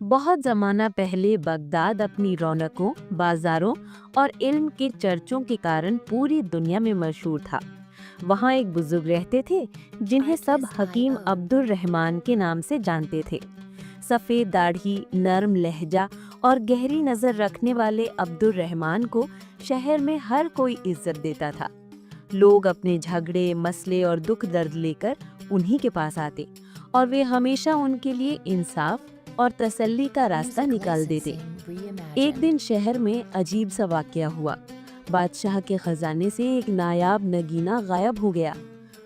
بہت زمانہ پہلے بغداد اپنی رونقوں، بازاروں اور علم کے چرچوں کے کارن پوری دنیا میں مشہور تھا۔ وہاں ایک بزرگ رہتے تھے جنہیں سب حکیم عبد الرحمن کے نام سے جانتے تھے۔ سفید داڑھی، نرم لہجہ اور گہری نظر رکھنے والے عبد الرحمن کو شہر میں ہر کوئی عزت دیتا تھا۔ لوگ اپنے جھگڑے، مسئلے اور دکھ درد لے کر انہی کے پاس آتے اور وہ ہمیشہ ان کے لیے انصاف اور تسلی کا راستہ نکال دیتے۔ ایک دن شہر میں عجیب سا واقعہ ہوا۔ بادشاہ کے خزانے سے ایک نایاب نگینہ غائب ہو گیا۔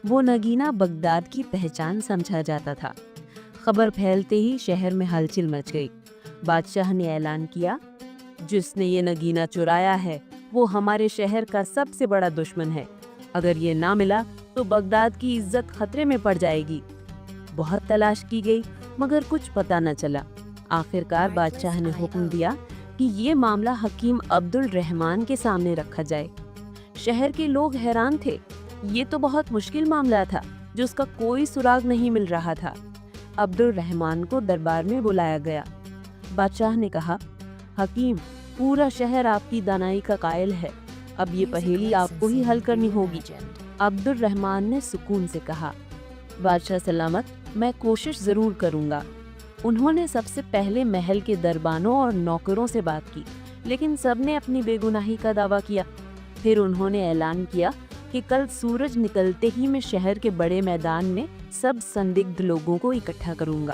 وہ نگینہ بغداد کی پہچان سمجھا جاتا تھا۔ خبر پھیلتے ہی شہر میں ہلچل مچ گئی۔ بادشاہ نے اعلان کیا، جس نے یہ نگینہ چرایا ہے وہ ہمارے شہر کا سب سے بڑا دشمن ہے۔ اگر یہ نہ ملا تو بغداد کی عزت خطرے میں پڑ جائے گی۔ بہت تلاش کی گئی مگر کچھ پتہ نہ چلا۔ آخرکار بادشاہ نے حکم دیا کہ یہ معاملہ حکیم عبد الرحمن کے سامنے رکھا جائے۔ شہر کے لوگ حیران تھے۔ یہ تو بہت مشکل معاملہ تھا جس کا کوئی سراغ نہیں مل رہا تھا۔ عبد الرحمن کو دربار میں بلایا گیا۔ بادشاہ نے کہا، حکیم، پورا شہر آپ کی دانائی کا قائل ہے۔ اب یہ پہیلی آپ کو ہی حل کرنی ہوگی۔ عبد الرحمن نے سکون سے کہا، بادشاہ سلامت، میں کوشش ضرور کروں گا۔ انہوں نے سب سے پہلے محل کے دربانوں اور نوکروں سے بات کی، لیکن سب نے اپنی بے گناہی کا دعویٰ کیا۔ پھر انہوں نے اعلان کیا کہ کل سورج نکلتے ہی میں شہر کے بڑے میدان میں سب سندگدھ لوگوں کو اکٹھا کروں گا،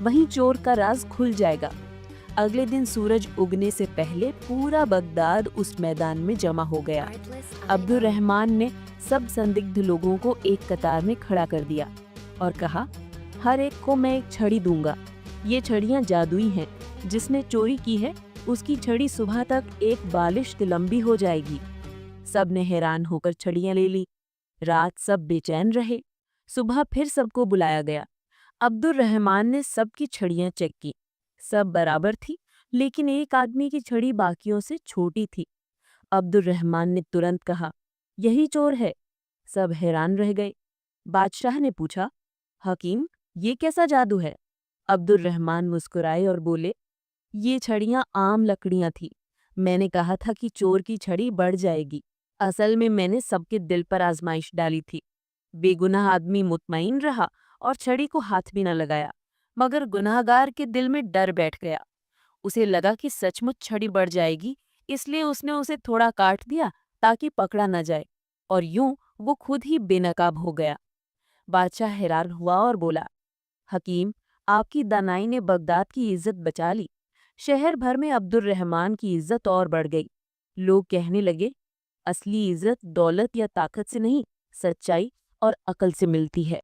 وہیں چور کا راز کھل جائے گا۔ اگلے دن سورج اگنے سے پہلے پورا بغداد اس میدان میں جمع ہو گیا۔ عبد الرحمن نے سب سندگدھ لوگوں کو ایک قطار میں کھڑا کر دیا اور کہا، ہر ایک کو میں ایک چھڑی دوں گا۔ یہ چھڑیاں جادوئی ہیں۔ جس نے چوری کی ہے اس کی چھڑی صبح تک ایک بالشت لمبی ہو جائے گی۔ سب نے حیران ہو کر چھڑیاں لے لی۔ رات سب بے چین رہے۔ صبح پھر سب کو بلایا گیا۔ عبد الرحمن نے سب کی چھڑیاں چیک کی۔ سب برابر تھی، لیکن ایک آدمی کی چھڑی باقیوں سے چھوٹی تھی۔ عبد الرحمن نے ترنت کہا، یہی چور ہے۔ سب حیران رہ گئے۔ بادشاہ نے پوچھا، حکیم، یہ کیسا جادو ہے؟ عبد الرحمن مسکرائے اور بولے، یہ چھڑیاں عام لکڑیاں تھیں۔ میں نے کہا تھا کہ چور کی چھڑی بڑھ جائے گی۔ اصل میں میں نے سب کے دل پر آزمائش ڈالی تھی۔ بے گناہ آدمی مطمئن رہا اور چھڑی کو ہاتھ بھی نہ لگایا، مگر گناہگار کے دل میں ڈر بیٹھ گیا۔ اسے لگا کہ سچ مچ چھڑی بڑھ جائے گی، اس لیے اس نے اسے تھوڑا کاٹ دیا تاکہ پکڑا نہ جائے، اور یوں وہ خود ہی بے نقاب ہو گیا۔ بادشاہ حیران ہوا اور بولا، حکیم، آپ کی دانائی نے بغداد کی عزت بچا لی۔ شہر بھر میں عبد الرحمن کی عزت اور بڑھ گئی۔ لوگ کہنے لگے، اصلی عزت دولت یا طاقت سے نہیں، سچائی اور عقل سے ملتی ہے۔